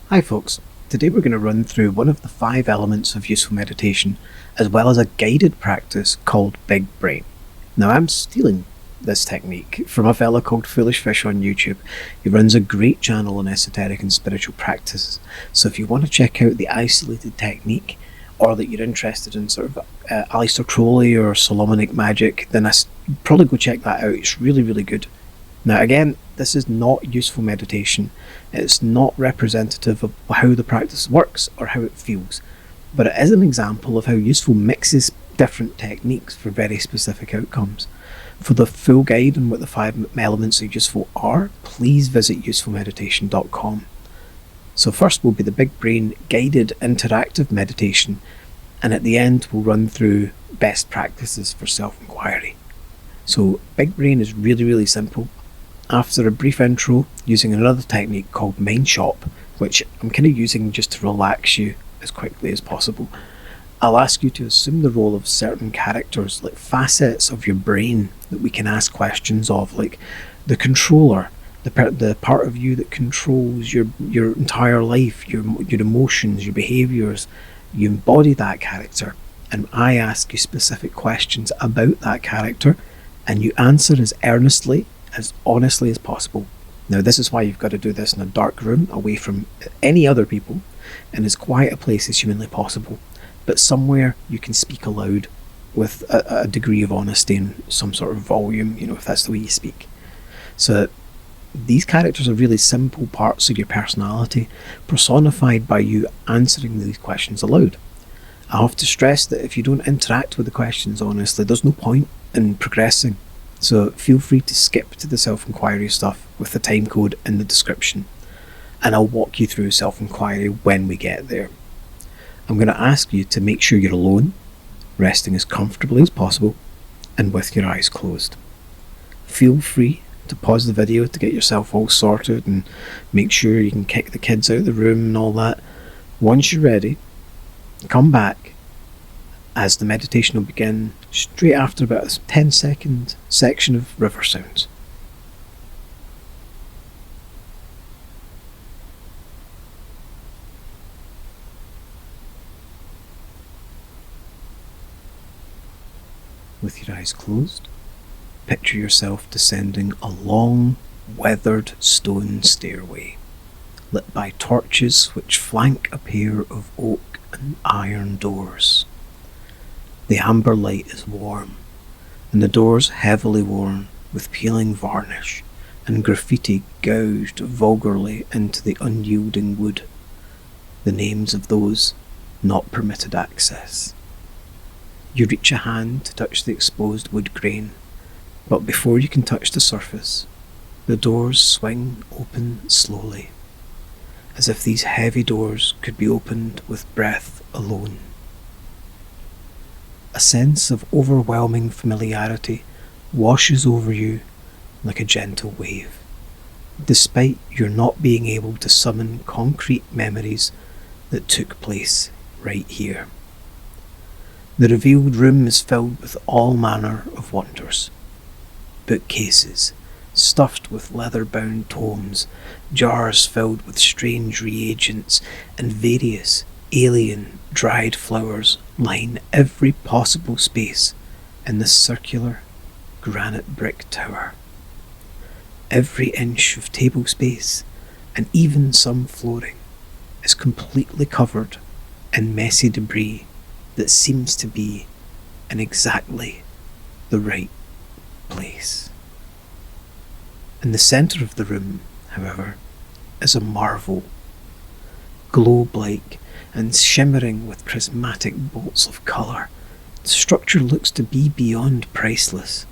Hi folks, today we're going to run through one of the 5 elements of useful meditation, as well as a guided practice called Big Brain. Now I'm stealing this technique from a fella called Foolish Fish on YouTube. He runs a great channel on esoteric and spiritual practices, so if you want to check out the isolated technique, or that you're interested in sort of Aleister Crowley or Solomonic magic, then probably go check that out. It's really, really good. Now again, this is not useful meditation. It's not representative of how the practice works or how it feels, but it is an example of how useful mixes different techniques for very specific outcomes. For the full guide on what the 5 elements of useful are, please visit usefulmeditation.com. So first will be the Big Brain guided interactive meditation, and at the end we'll run through best practices for self-inquiry. So Big Brain is really, really simple. After a brief intro using another technique called Mind Shop, which I'm kind of using just to relax you as quickly as possible, I'll ask you to assume the role of certain characters, like facets of your brain that we can ask questions of, like the controller, the part of you that controls your entire life, your emotions, your behaviours. You embody that character, and I ask you specific questions about that character, and you answer as earnestly, as honestly as possible. Now this is why you've got to do this in a dark room, away from any other people, in as quiet a place as humanly possible, but somewhere you can speak aloud with a degree of honesty and some sort of volume, if that's the way you speak. So these characters are really simple parts of your personality, personified by you answering these questions aloud. I have to stress that if you don't interact with the questions honestly, there's no point in progressing. So feel free to skip to the self-inquiry stuff with the time code in the description, and I'll walk you through self-inquiry when we get there. I'm going to ask you to make sure you're alone, resting as comfortably as possible, and with your eyes closed. Feel free to pause the video to get yourself all sorted and make sure you can kick the kids out of the room and all that. Once you're ready, come back, as the meditation will begin straight after about a 10-second section of river sounds. With your eyes closed, picture yourself descending a long, weathered stone stairway, lit by torches which flank a pair of oak and iron doors. The amber light is warm, and the doors heavily worn with peeling varnish and graffiti gouged vulgarly into the unyielding wood, the names of those not permitted access. You reach a hand to touch the exposed wood grain, but before you can touch the surface, the doors swing open slowly, as if these heavy doors could be opened with breath alone. A sense of overwhelming familiarity washes over you like a gentle wave, despite your not being able to summon concrete memories that took place right here. The revealed room is filled with all manner of wonders. Bookcases stuffed with leather-bound tomes, jars filled with strange reagents, and various alien dried flowers line every possible space in this circular granite brick tower. Every inch of table space, and even some flooring, is completely covered in messy debris that seems to be in exactly the right place. In the centre of the room, however, is a marvel, globe-like and shimmering with prismatic bolts of colour. The structure looks to be beyond priceless,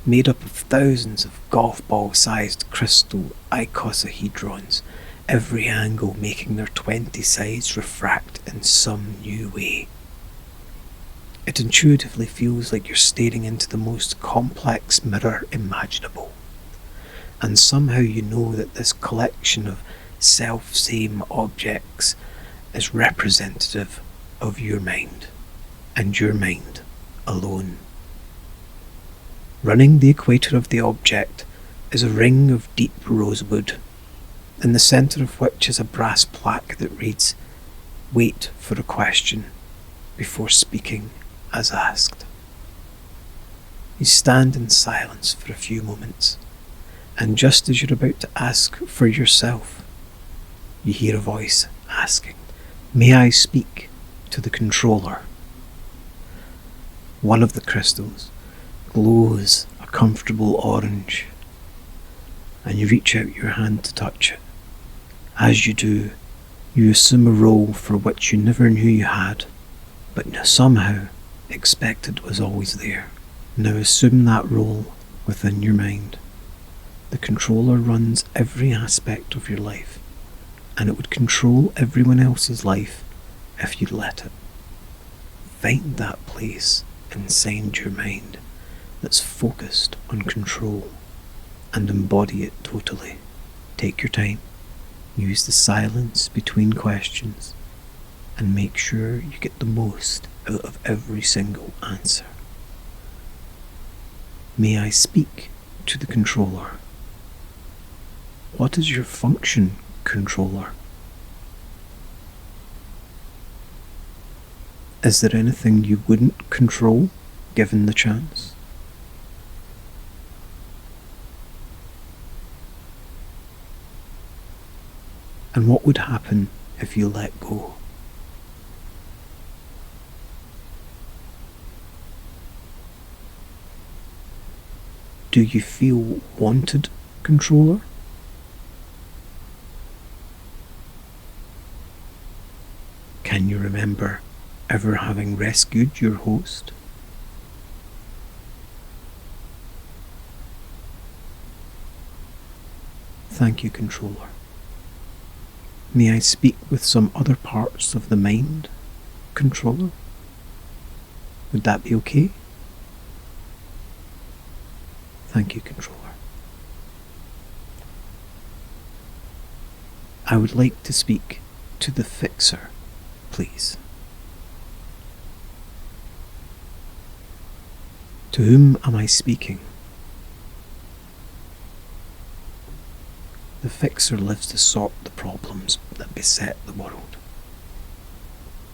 made up of thousands of golf ball-sized crystal icosahedrons, every angle making their 20 sides refract in some new way. It intuitively feels like you're staring into the most complex mirror imaginable, and somehow you know that this collection of self-same objects is representative of your mind, and your mind alone. Running the equator of the object is a ring of deep rosewood, in the centre of which is a brass plaque that reads, "Wait for a question before speaking as asked." You stand in silence for a few moments, and just as you're about to ask for yourself, you hear a voice asking, "May I speak to the controller?" One of the crystals glows a comfortable orange, and you reach out your hand to touch it. As you do, you assume a role for which you never knew you had, but somehow expected was always there. Now assume that role within your mind. The controller runs every aspect of your life, and it would control everyone else's life if you'd let it. Find that place inside your mind that's focused on control and embody it totally. Take your time, use the silence between questions, and make sure you get the most out of every single answer. May I speak to the controller? What is your function, controller? Is there anything you wouldn't control, given the chance? And what would happen if you let go? Do you feel wanted, controller? Can you remember ever having rescued your host? Thank you, controller. May I speak with some other parts of the mind, controller? Would that be okay? Thank you, controller. I would like to speak to the fixer, please. To whom am I speaking? The fixer lives to sort the problems that beset the world,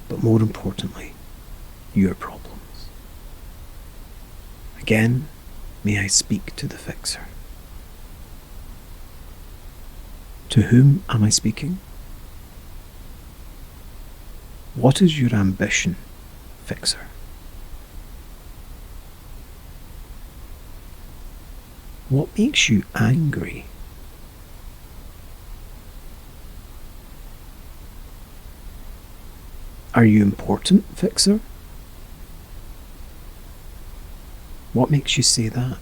but more importantly, your problems. Again, may I speak to the fixer? To whom am I speaking? What is your ambition, fixer? What makes you angry? Are you important, fixer? What makes you say that?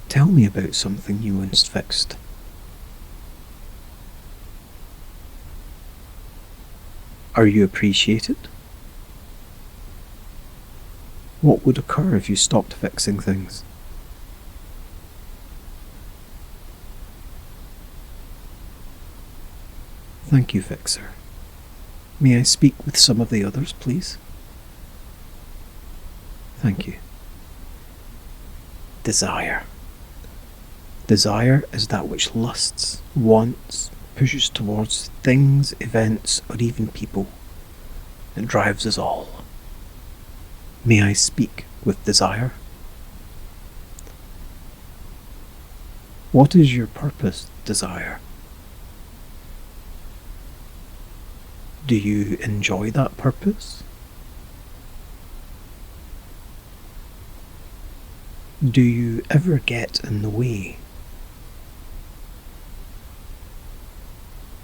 Tell me about something you once fixed. Are you appreciated? What would occur if you stopped fixing things? Thank you, fixer. May I speak with some of the others, please? Thank you. Desire. Desire is that which lusts, wants, pushes towards things, events, or even people. It drives us all. May I speak with desire? What is your purpose, desire? Do you enjoy that purpose? Do you ever get in the way?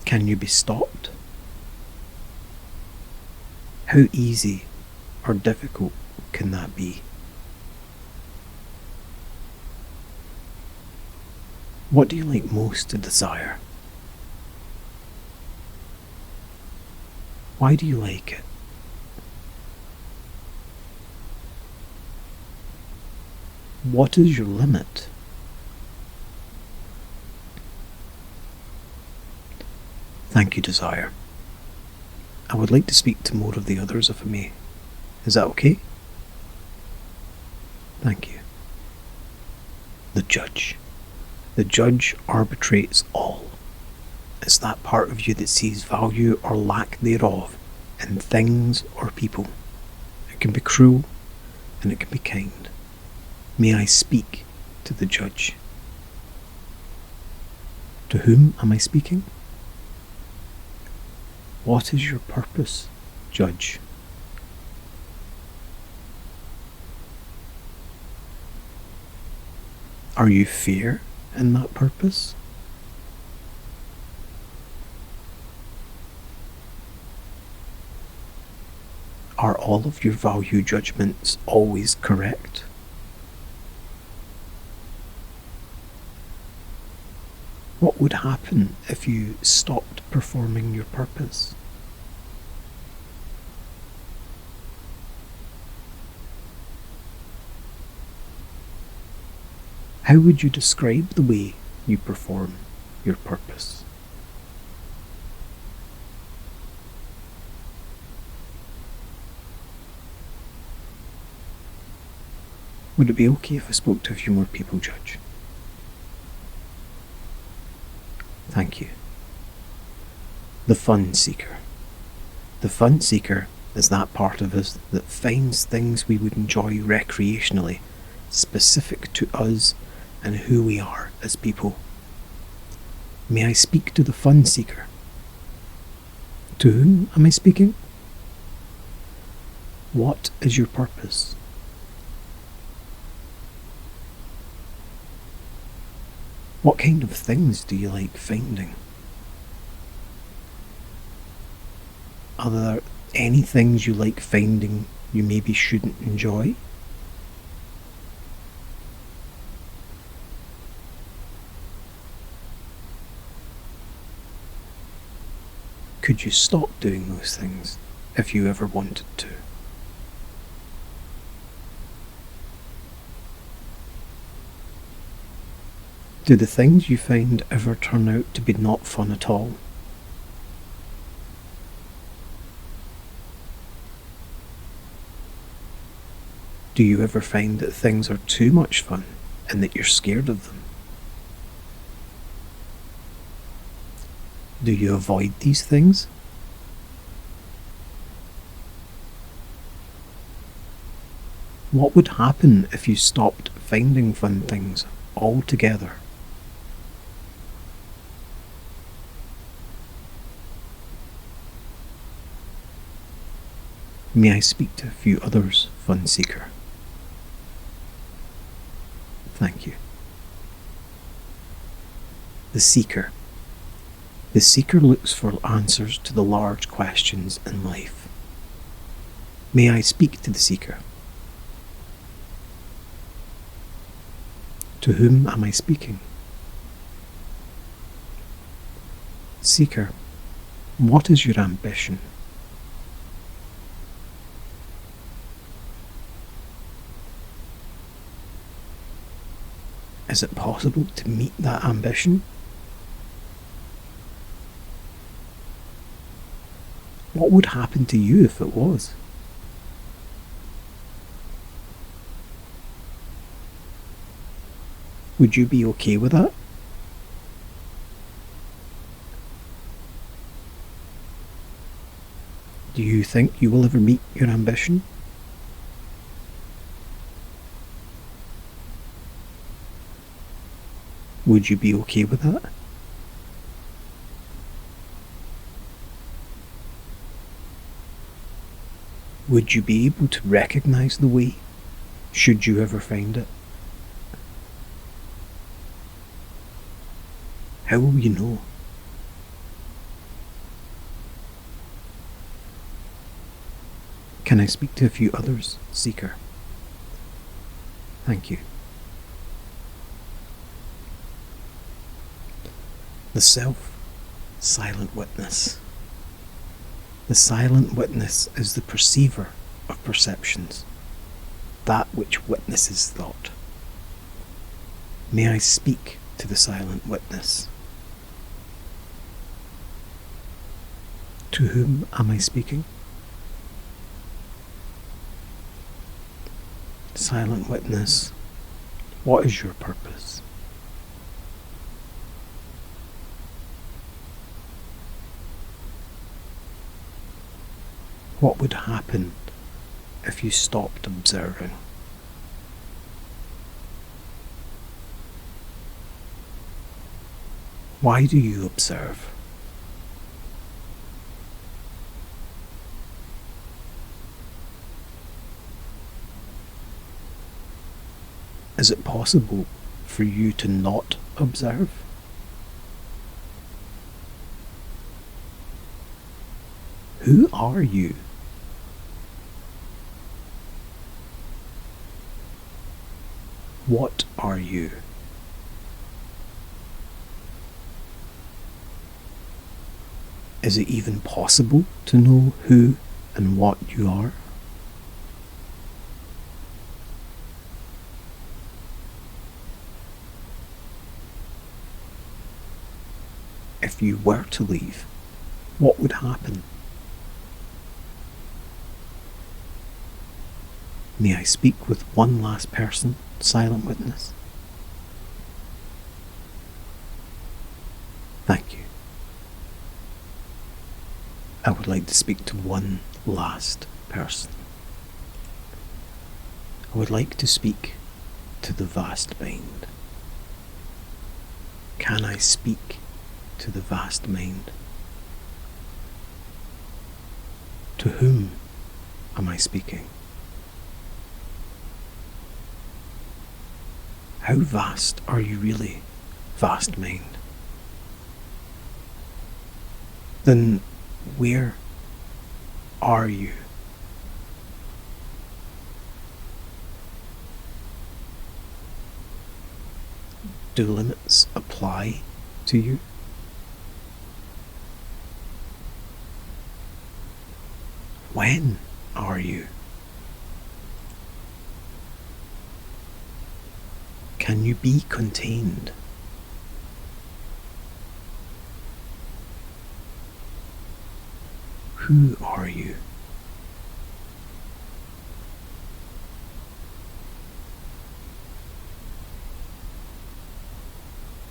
Can you be stopped? How easy or difficult can that be? What do you like most to desire? Why do you like it? What is your limit? Thank you, desire. I would like to speak to more of the others if I may. Is that okay? Thank you. The judge. The judge arbitrates all. It's that part of you that sees value or lack thereof in things or people. It can be cruel and it can be kind. May I speak to the judge? To whom am I speaking? What is your purpose, judge? Are you fair in that purpose? Are all of your value judgments always correct? What would happen if you stopped performing your purpose? How would you describe the way you perform your purpose? Would it be okay if I spoke to a few more people, Judge? Thank you. The fun seeker. The fun seeker is that part of us that finds things we would enjoy recreationally, specific to us and who we are as people. May I speak to the fun seeker? To whom am I speaking? What is your purpose? What kind of things do you like finding? Are there any things you like finding you maybe shouldn't enjoy? Could you stop doing those things if you ever wanted to? Do the things you find ever turn out to be not fun at all? Do you ever find that things are too much fun and that you're scared of them? Do you avoid these things? What would happen if you stopped finding fun things altogether? May I speak to a few others, fun seeker? Thank you. The seeker. The seeker looks for answers to the large questions in life. May I speak to the seeker? To whom am I speaking? Seeker, what is your ambition? Is it possible to meet that ambition? What would happen to you if it was? Would you be okay with that? Do you think you will ever meet your ambition? Would you be okay with that? Would you be able to recognize the way, should you ever find it? How will you know? Can I speak to a few others, seeker? Thank you. The self, silent witness. The silent witness is the perceiver of perceptions, that which witnesses thought. May I speak to the silent witness? To whom am I speaking? Silent witness, what is your purpose? What would happen if you stopped observing? Why do you observe? Is it possible for you to not observe? Who are you? What are you? Is it even possible to know who and what you are? If you were to leave, what would happen? May I speak with one last person, silent witness? Thank you. I would like to speak to one last person. I would like to speak to the vast mind. Can I speak to the vast mind? To whom am I speaking? How vast are you really, vast mind? Then where are you? Do limits apply to you? When are you? Can you be contained? Who are you?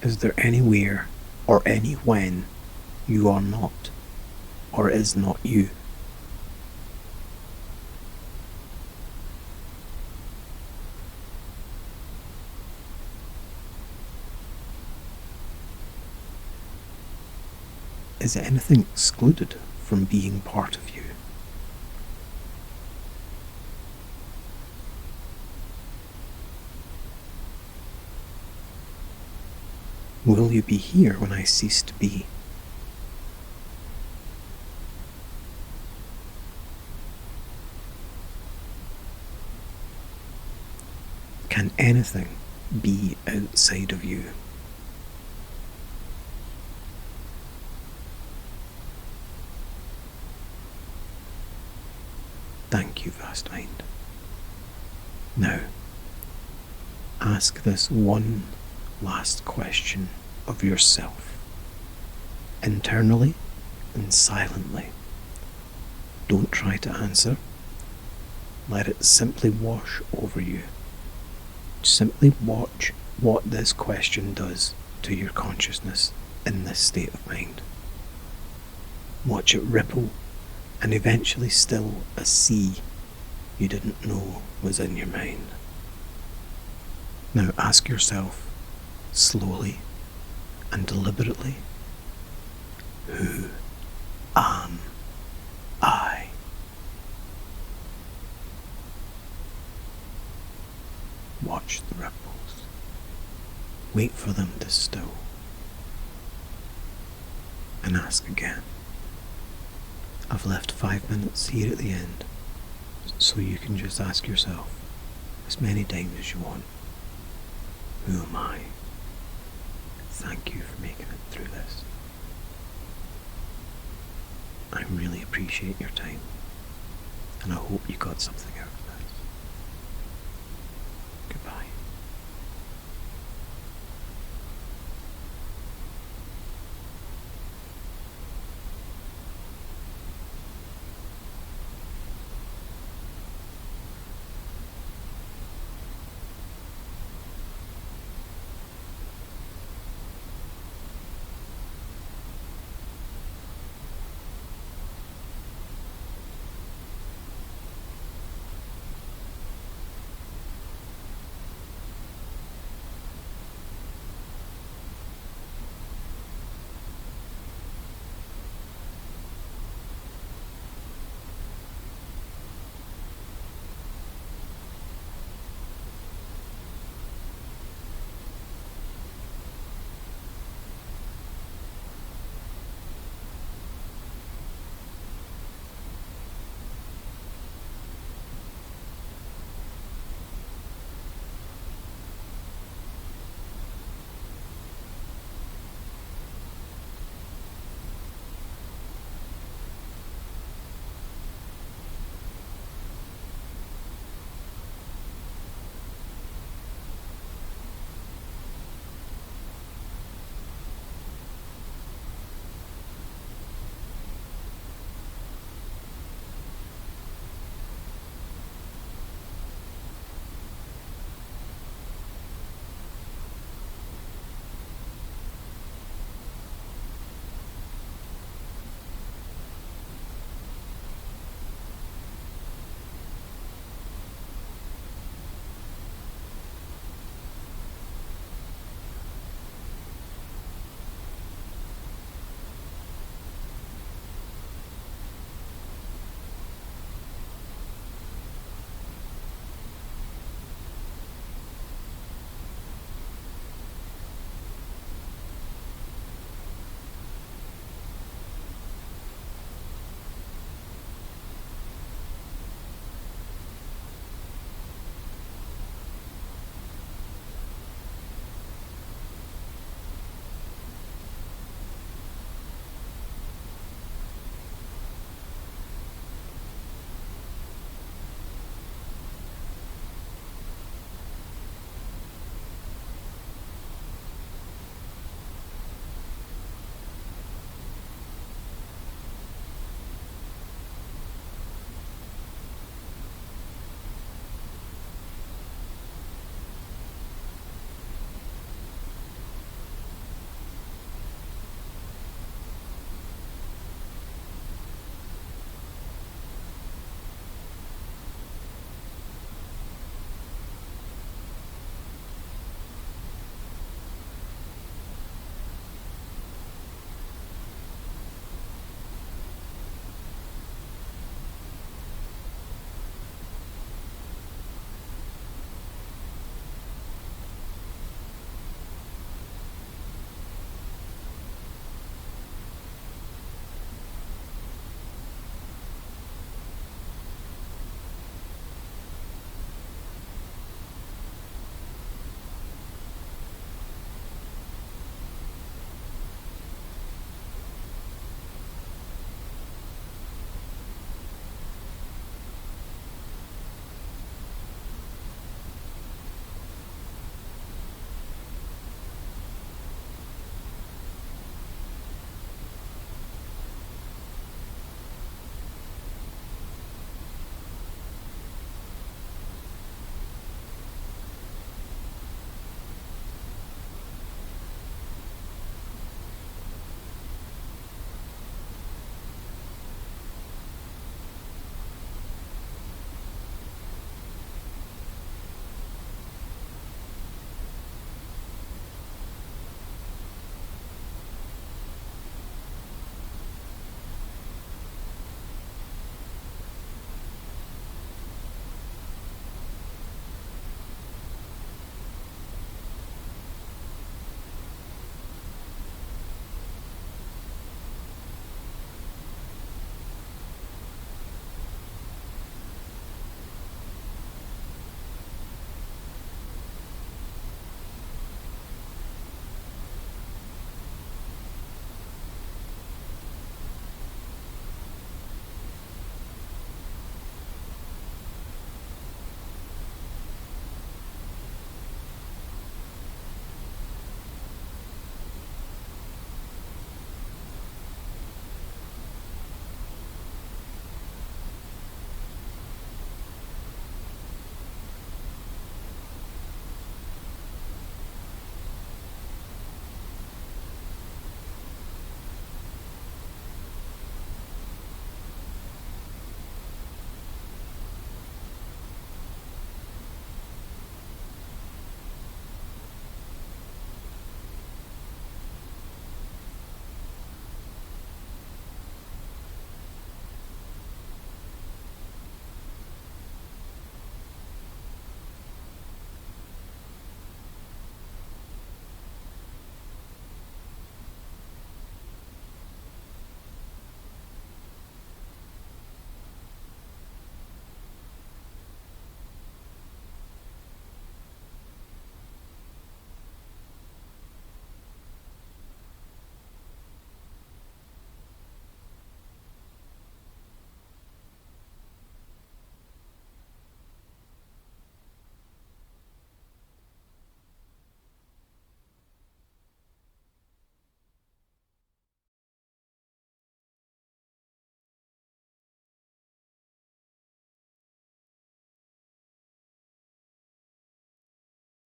Is there anywhere or any when you are not, or is not you? Is anything excluded from being part of you? Will you be here when I cease to be? Can anything be outside of you? Thank you, vast mind. Now, ask this one last question of yourself, internally and silently. Don't try to answer. Let it simply wash over you. Simply watch what this question does to your consciousness in this state of mind. Watch it ripple and eventually still a sea you didn't know was in your mind. Now ask yourself, slowly and deliberately, who am I? Watch the ripples. Wait for them to still. And ask again. I've left 5 minutes here at the end, so you can just ask yourself as many times as you want. Who am I? Thank you for making it through this. I really appreciate your time, and I hope you got something out.